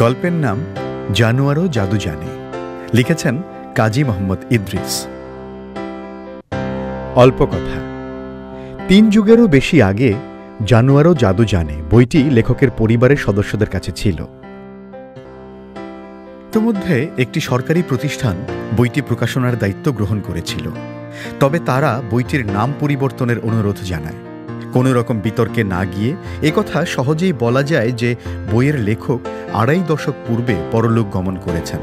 গল্পের নাম জানুয়ারও জাদু জানে, লিখেছেন কাজী মোহাম্মদ ইদ্রিস। অল্প কথা। 3 যুগেরও বেশি আগে জানুয়ারও জাদু জানে বইটি লেখকের পরিবারের সদস্যদের কাছে ছিল। ইতোমধ্যে একটি সরকারি প্রতিষ্ঠান বইটি প্রকাশনার দায়িত্ব গ্রহণ করেছিল, তবে তারা বইটির নাম পরিবর্তনের অনুরোধ জানায়। কোনো রকম বিতর্কে না গিয়ে একথা সহজেই বলা যায় যে বইয়ের লেখক 2.5 দশক পূর্বে পরলোক গমন করেছেন।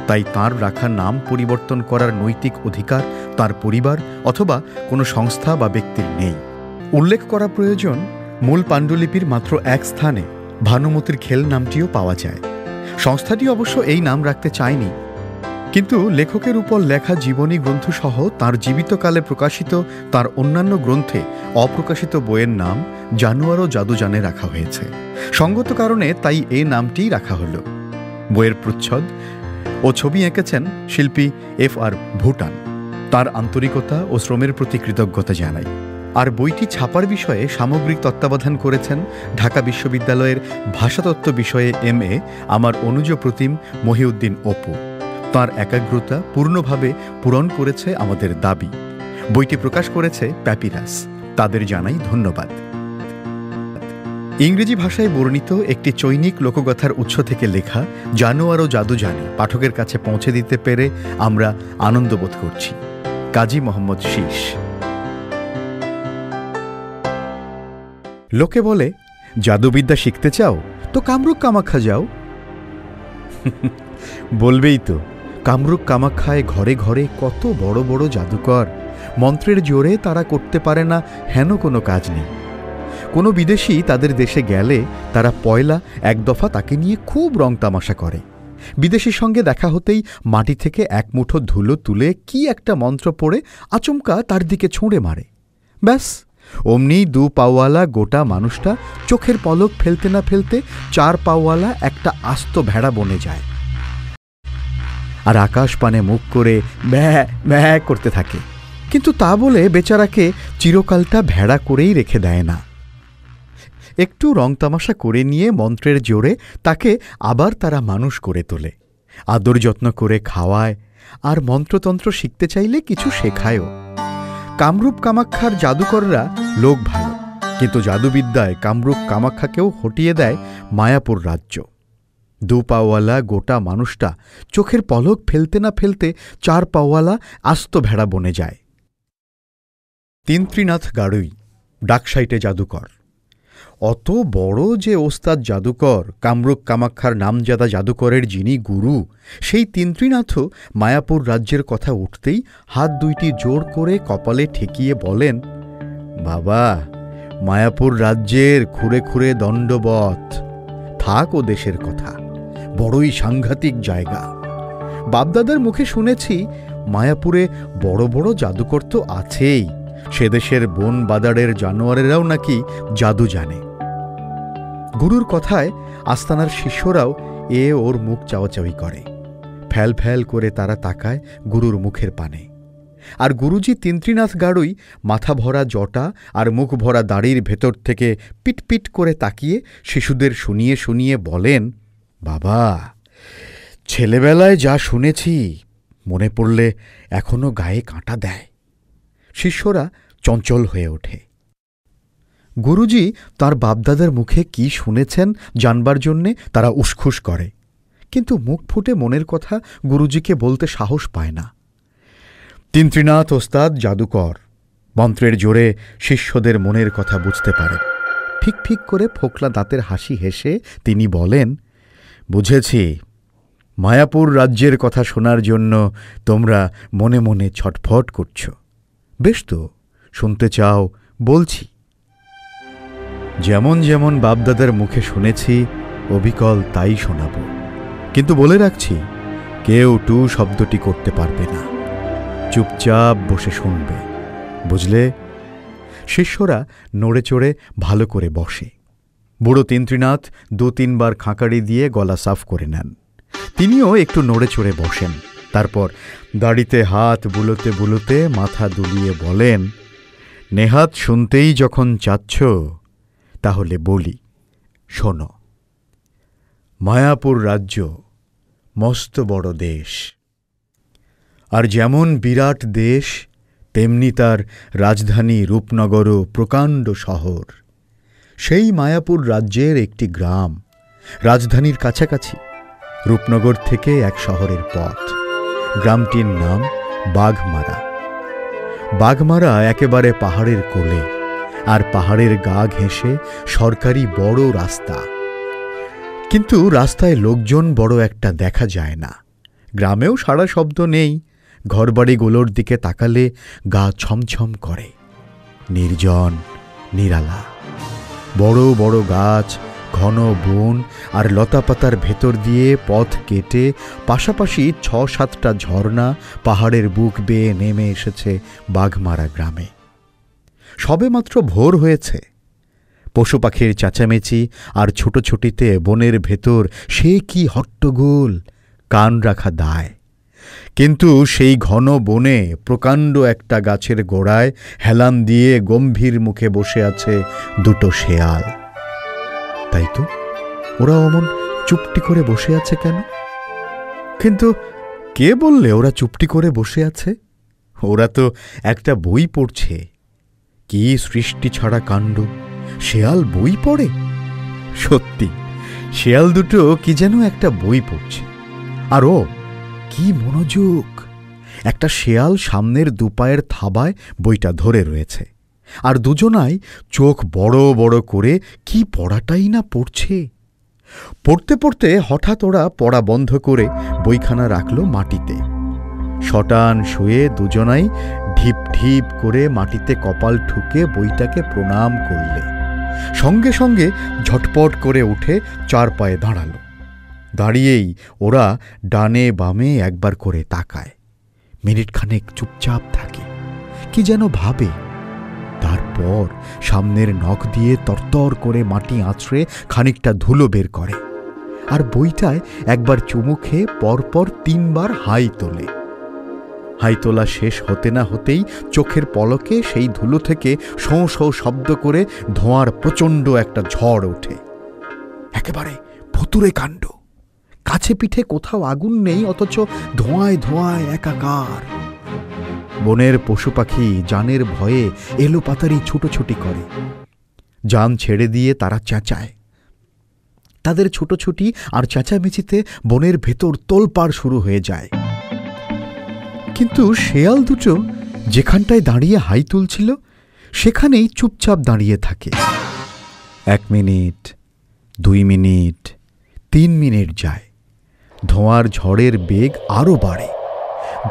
তাই তাঁর রাখা নাম পরিবর্তন করার নৈতিক অধিকার তার পরিবার অথবা কোনো সংস্থা বা ব্যক্তির নেই। উল্লেখ করা প্রয়োজন, মূল পাণ্ডুলিপির মাত্র এক স্থানে ভানুমতির খেল নামটিও পাওয়া যায়। সংস্থাটি অবশ্য এই নাম রাখতে চায়নি, কিন্তু লেখকের উপর লেখা জীবনী গ্রন্থসহ তাঁর জীবিতকালে প্রকাশিত তার অন্যান্য গ্রন্থে অপ্রকাশিত বইয়ের নাম জানুয়ারও জাদু জানে রাখা হয়েছে। সঙ্গত কারণে তাই এই নামটিই রাখা হলো। বইয়ের প্রচ্ছদ ও ছবি এঁকেছেন শিল্পী FR ভুটান। তার আন্তরিকতা ও শ্রমের প্রতি কৃতজ্ঞতা জানাই। আর বইটি ছাপার বিষয়ে সামগ্রিক তত্ত্বাবধান করেছেন ঢাকা বিশ্ববিদ্যালয়ের ভাষাতত্ত্ব বিষয়ে MA আমার অনুজ প্রতিম মহিউদ্দিন অপু। তাঁর একাগ্রতা পূর্ণভাবে পূরণ করেছে আমাদের দাবি। বইটি প্রকাশ করেছে প্যাপিরাস, তাদের জানাই ধন্যবাদ। ইংরেজি ভাষায় বর্ণিত একটি চৈনিক লোকগাথার উৎস থেকে লেখা জানুয়ারও জাদু জানে পাঠকের কাছে পৌঁছে দিতে পেরে আমরা আনন্দবোধ করছি। কাজী মোহাম্মদ শীষ। লোকে বলে, জাদুবিদ্যা শিখতে চাও তো কামরূপ কামাখ্যা যাও। বলবেই তো, কামরূপ কামাখ্যায় ঘরে ঘরে কত বড় বড় জাদুকর, মন্ত্রের জোরে তারা করতে পারে না হেন কোনো কাজ নেই। কোনো বিদেশি তাদের দেশে গেলে তারা পয়লা এক দফা তাকে নিয়ে খুব রং তামাশা করে। বিদেশির সঙ্গে দেখা হতেই মাটি থেকে এক মুঠো ধুলো তুলে কি একটা মন্ত্র পড়ে আচমকা তার দিকে ছুঁড়ে মারে। ব্যাস, অমনি 2 পাওয়ালা গোটা মানুষটা চোখের পলক ফেলতে না ফেলতে 4 পাওয়ালা একটা আস্ত ভেড়া বনে যায়, আর আকাশ পানে মুখ করে ব্যাঁ ব্যাঁ করতে থাকে। কিন্তু তা বলে বেচারাকে চিরকালটা ভেড়া করেই রেখে দেয় না। একটু রং তামাশা করে নিয়ে মন্ত্রের জোরে তাকে আবার তারা মানুষ করে তোলে, আদর যত্ন করে খাওয়ায়, আর মন্ত্রতন্ত্র শিখতে চাইলে কিছু শেখায়ও। কামরূপ কামাখ্যার জাদুকররা লোক ভালো, কিন্তু জাদুবিদ্যায় কামরূপ কামাখ্যাকেও হটিয়ে দেয় মায়াপুর রাজ্য। 2 পাওয়ালা গোটা মানুষটা চোখের পলক ফেলতে না ফেলতে 4 পাওয়ালা আস্ত ভেড়া বনে যায়। তিন্ত্রীনাথ গাড়ুই ডাকসাইটে জাদুকর। অত বড় যে ওস্তাদ জাদুকর, কামরূপ কামাখ্যার নামজাদা জাদুকরের যিনি গুরু, সেই তিন্ত্রীনাথও মায়াপুর রাজ্যের কথা উঠতেই হাত 2টি জোর করে কপালে ঠেকিয়ে বলেন, বাবা, মায়াপুর রাজ্যের খুঁড়ে খুঁড়ে দণ্ডবত, থাক ও দেশের কথা, বড়ই সাংঘাতিক জায়গা। বাপদাদার মুখে শুনেছি মায়াপুরে বড় বড় জাদুকর তো আছেই, সে দেশের বন বাদারের জানোয়ারেরাও নাকি জাদু জানে। গুরুর কথায় আস্তানার শিষ্যরাও ওর মুখ চাওয়াচাওয়ি করে। ফ্যাল ফ্যাল করে তারা তাকায় গুরুর মুখের পানে। আর গুরুজি তিন্ত্রীনাথ গাড়ুই মাথা ভরা জটা আর মুখ ভরা দাড়ির ভেতর থেকে পিটপিট করে তাকিয়ে শিশুদের শুনিয়ে শুনিয়ে বলেন, বাবা, ছেলেবেলায় যা শুনেছি মনে পড়লে এখনো গায়ে কাঁটা দেয়। শিষ্যরা চঞ্চল হয়ে ওঠে। গুরুজি তাঁর বাপদাদার মুখে কি শুনেছেন জানবার জন্যে তারা উসখুস করে, কিন্তু মুখ ফুটে মনের কথা গুরুজিকে বলতে সাহস পায় না। তিন্ত্রীনাথ ওস্তাদ জাদুকর, মন্ত্রের জোরে শিষ্যদের মনের কথা বুঝতে পারেন। ফিক ফিক করে ফোকলা দাঁতের হাসি হেসে তিনি বলেন, বুঝেছি, মায়াপুর রাজ্যের কথা শোনার জন্য তোমরা মনে মনে ছটফট করছ। বেশ তো, শুনতে চাও, বলছি। যেমন যেমন বাপদাদার মুখে শুনেছি অবিকল তাই শোনাব, কিন্তু বলে রাখছি, কেউ টু শব্দটি করতে পারবে না, চুপচাপ বসে শুনবে, বুঝলে? শিষ্যরা নড়ে চড়ে ভালো করে বসে। বুড়ো তিন্ত্রীনাথ 2-3 বার খাঁকারি দিয়ে গলা সাফ করে নেন। তিনিও একটু নড়ে চড়ে বসেন। তারপর দাড়িতে হাত বুলোতে বুলোতে মাথা দুলিয়ে বলেন, নেহাত শুনতেই যখন চাচ্ছ তাহলে বলি, শোনো। মায়াপুর রাজ্য মস্ত বড় দেশ, আর যেমন বিরাট দেশ তেমনি তার রাজধানী রূপনগরও প্রকাণ্ড শহর। সেই মায়াপুর রাজ্যের একটি গ্রাম রাজধানীর কাছাকাছি, রূপনগর থেকে এক শহরের পথ। গ্রামটির নাম বাঘমারা। বাঘমারা একেবারে পাহাড়ের কোলে, আর পাহাড়ের গা ঘেঁষে সরকারি বড় রাস্তা। কিন্তু রাস্তায় লোকজন বড় একটা দেখা যায় না। গ্রামেও সাড়া শব্দ নেই। ঘরবাড়িগুলোর দিকে তাকালে গা ছমছম করে। নির্জন, নিরালা। বড় বড় গাছ, ঘন বন আর লতাপাতার ভেতর দিয়ে পথ কেটে পাশাপাশি ৬-৭টা ঝর্ণা পাহাড়ের বুক বেয়ে নেমে এসেছে বাঘমারা গ্রামে। সবেমাত্র ভোর হয়েছে। পশু পাখির চেঁচামেচি আর ছুটোছুটিতে বনের ভেতর সে কি হট্টগোল, কান রাখা দায়। কিন্তু সেই ঘন বনে প্রকাণ্ড একটা গাছের গোড়ায় হেলান দিয়ে গম্ভীর মুখে বসে আছে দুটো শেয়াল। তাই তো, ওরা অমন চুপটি করে বসে আছে কেন? কিন্তু কে বললে ওরা চুপটি করে বসে আছে? ওরা তো একটা বই পড়ছে। কি সৃষ্টি ছাড়া কাণ্ড! শেয়াল বই পড়ে? সত্যি, শেয়াল দুটো কি যেন একটা বই পড়ছে। আর ও কি মনোযোগ! একটা শেয়াল সামনের দুপায়ের থাবায় বইটা ধরে রয়েছে, আর দুজনাই চোখ বড় বড় করে কি পড়াটাই না পড়ছে। পড়তে পড়তে হঠাৎ ওরা পড়া বন্ধ করে বইখানা রাখল মাটিতে। শটান শুয়ে দুজনাই ঢিপ ঢিপ করে মাটিতে কপাল ঠুকে বইটাকে প্রণাম করলে। সঙ্গে সঙ্গে ঝটপট করে উঠে ৪ পায়ে দাঁড়াল। দাঁড়িয়েই ওরা ডানে বামে একবার করে তাকায়। মিনিটখানেক চুপচাপ থাকে, কি যেন ভাবে। তারপর সামনের নখ দিয়ে তরতর করে মাটি আঁচড়ে খানিকটা ধুলো বের করে, আর বইটায় একবার চুমু খেয়ে পরপর ৩ বার হাই তোলে। হাই তোলা শেষ হতে না হতেই চোখের পলকে সেই ধুলো থেকে শোঁ শোঁ শব্দ করে ধোঁয়ার প্রচণ্ড একটা ঝড় ওঠে। একেবারে ভুতুড়ে কাণ্ড। কাছে পিঠে কোথাও আগুন নেই, অথচ ধোঁয়ায় ধোঁয়ায় একাকার। বনের পশু পাখি জানের ভয়ে এলোপাতাড়ি ছুটোছুটি করে। জান ছেড়ে দিয়ে তারা চেঁচায়। তাদের ছুটোছুটি আর চেঁচামেচিতে বনের ভেতর তোলপাড় শুরু হয়ে যায়। কিন্তু শেয়াল দুটো যেখানটায় দাঁড়িয়ে হাই তুলছিল সেখানেই চুপচাপ দাঁড়িয়ে থাকে। ১ মিনিট, ২ মিনিট, ৩ মিনিট যায়। ধোঁয়ার ঝড়ের বেগ আরও বাড়ে।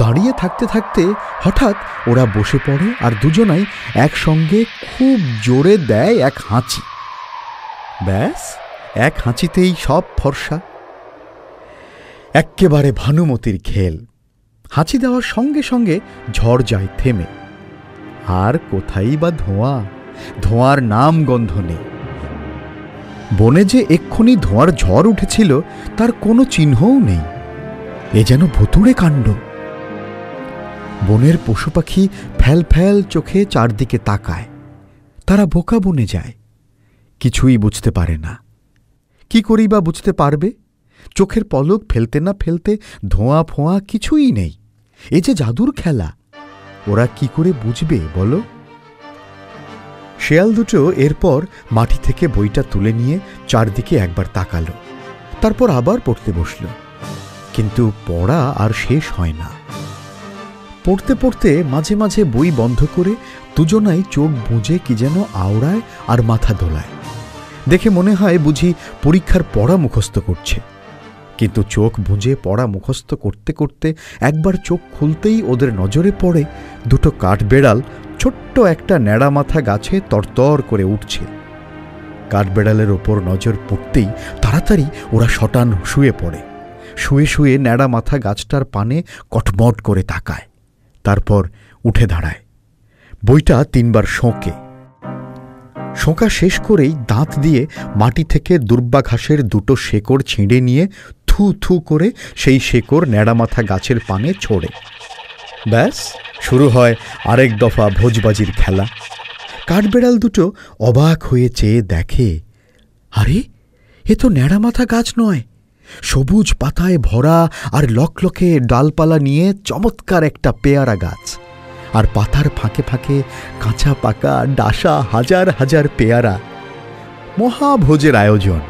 দাঁড়িয়ে থাকতে থাকতে হঠাৎ ওরা বসে পড়ে, আর দুজনাই একসঙ্গে খুব জোরে দেয় এক হাঁচি। ব্যাস, এক হাঁচিতেই সব ফর্সা। এক্কেবারে ভানুমতির খেল। হাঁচি দেওয়ার সঙ্গে সঙ্গে ঝড় যায় থেমে। আর কোথায় বা ধোঁয়া? ধোঁয়ার নাম গন্ধ নেই। বনে যে এক্ষুনি ধোঁয়ার ঝড় উঠেছিল তার কোনো চিহ্নও নেই। এ যেন ভুতুড়ে কাণ্ড। বনের পশু পাখি ফ্যাল ফ্যাল চোখে চারদিকে তাকায়। তারা বোকা বনে যায়, কিছুই বুঝতে পারে না। কি করি বা বুঝতে পারবে? চোখের পলক ফেলতে না ফেলতে ধোঁয়া ফোঁয়া কিছুই নেই। এ যে জাদুর খেলা, ওরা কি করে বুঝবে বলো? শেয়াল দুটো এরপর মাটি থেকে বইটা তুলে নিয়ে চারদিকে একবার তাকালো, তারপর আবার পড়তে বসল। কিন্তু পড়া আর শেষ হয় না। পড়তে পড়তে মাঝে মাঝে বই বন্ধ করে দুজনাই চোখ বুজে কি যেন আওড়ায় আর মাথা দোলায়। দেখে মনে হয় বুঝি পরীক্ষার পড়া মুখস্থ করছে। কিন্তু চোখ বুজে পড়া মুখস্থ করতে করতে একবার চোখ খুলতেই ওদের নজরে পড়ে দুটো কাঠবেড়াল ছোট্ট একটা ন্যাড়া মাথা গাছে তরতর করে উঠছে। কাঠবেড়ালের ওপর নজর পড়তেই তাড়াতাড়ি ওরা শটান শুয়ে পড়ে। শুয়ে শুয়ে ন্যাড়া মাথা গাছটার পানে কটমট করে তাকায়। তারপর উঠে দাঁড়ায়। বইটা ৩ বার শোঁকে। শোঁকা শেষ করেই দাঁত দিয়ে মাটি থেকে দুর্বা ঘাসের দুটো শেকড় ছিঁড়ে নিয়ে থু থু করে সেই শেকড় ন্যাড়ামাথা গাছের পানে ছোড়ে। ব্যাস, শুরু হয় আরেক দফা ভোজবাজির খেলা। কাঠবেড়াল দুটো অবাক হয়ে চেয়ে দেখে, আরে এ তো ন্যাড়ামাথা গাছ নয়, সবুজ পাতায় ভরা আর লকলকে ডালপালা নিয়ে চমৎকার একটা পেয়ারা গাছ, আর পাতার ফাঁকে ফাঁকে কাঁচা পাকা ডাসা হাজার হাজার পেয়ারা। মহাভোজের আয়োজন।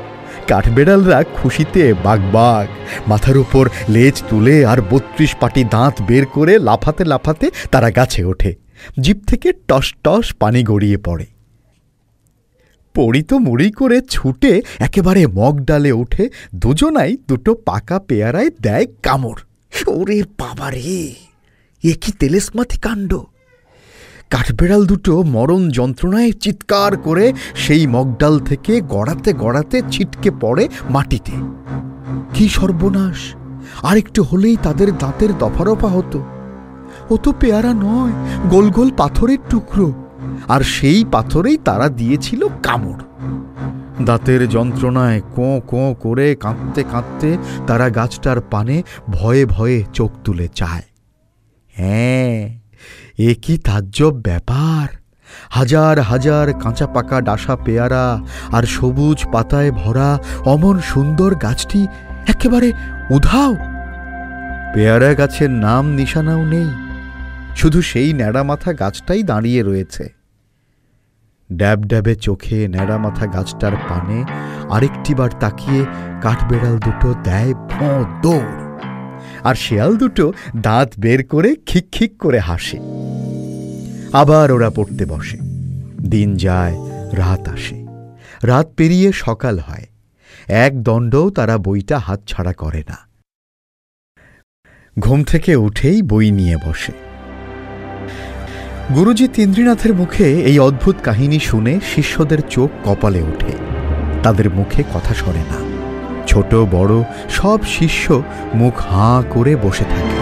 কাঠবেড়ালরা খুশিতে বাগবাগ, মাথার উপর লেজ তুলে আর ৩২ পাটি দাঁত বের করে লাফাতে লাফাতে তারা গাছে ওঠে। জিভ থেকে টস টস পানি গড়িয়ে পড়ে। পড়ি তো মুড়ি করে ছুটে একেবারে মগ ডালে উঠে দুজনাই দুটো পাকা পেয়ারায় দেয় কামড়। ওরে বাবারে, এ কি তেলেসমাতি কাণ্ড! কাঠবেড়াল দুটো মরণ যন্ত্রণায় চিৎকার করে সেই মগডাল থেকে গড়াতে গড়াতে ছিটকে পড়ে মাটিতে। কি সর্বনাশ! আরেকটু হলেই তাদের দাঁতের দফারফা হতো। ও তো পেয়ারা নয়, গোল গোল পাথরের টুকরো, আর সেই পাথরেই তারা দিয়েছিল কামড়। দাঁতের যন্ত্রণায় কোঁ কোঁ করে কাঁদতে কাঁদতে তারা গাছটার পানে ভয়ে ভয়ে চোখ তুলে চায়। হ্যাঁ, এ কি তাজ্জব ব্যাপার! হাজার হাজার কাঁচা পাকা ডাসা পেয়ারা আর সবুজ পাতায় ভরা অমন সুন্দর গাছটি একেবারে উধাও। পেয়ারা গাছের নাম নিশানাও নেই, শুধু সেই ন্যাড়ামাথা গাছটাই দাঁড়িয়ে রয়েছে। ড্যাব ড্যাবে চোখে ন্যাড়ামাথা গাছটার পানে আরেকটিবার তাকিয়ে কাঠবেড়াল দুটো দেয় ভোঁ দৌড়, আর শেয়াল দুটো দাঁত বের করে খিক খিক করে হাসে। আবার ওরা পড়তে বসে। দিন যায়, রাত আসে। রাত পেরিয়ে সকাল হয়। এক দণ্ডও তারা বইটা হাতছাড়া করে না। ঘুম থেকে উঠেই বই নিয়ে বসে। গুরুজি তীন্দ্রীনাথের মুখে এই অদ্ভুত কাহিনী শুনে শিষ্যদের চোখ কপালে ওঠে। তাদের মুখে কথা সরে না। ছোট বড় সব শিষ্য মুখ হাঁ করে বসে থাকে।